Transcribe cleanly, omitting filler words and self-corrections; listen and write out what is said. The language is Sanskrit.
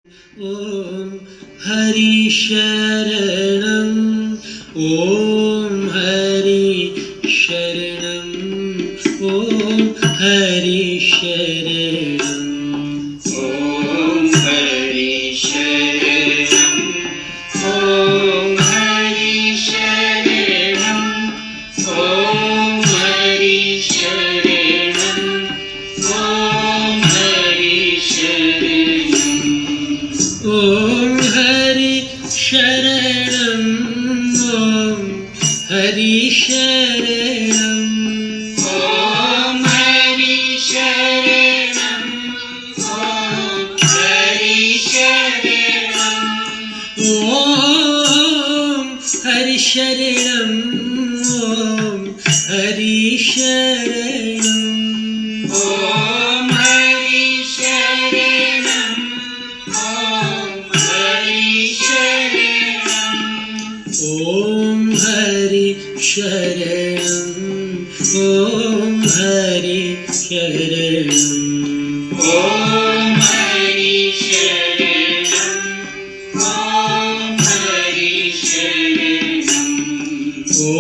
ॐ हरि शरणं ॐ हरि शरणं ॐ हरि शरणं ॐ हरि शरणं ॐ हरि शरणं ॐ हरि शरणं ॐ हरि शरणं ॐ हरि शरणं ॐ हरि शरणं ॐ हरि शरणं ॐ हरि शरणं ॐ हरि शरणं ॐ हरि शरणं ॐ हरि शरणं ॐ हरि शरणं ॐ हरि शरणं ॐ हरि शरणं ॐ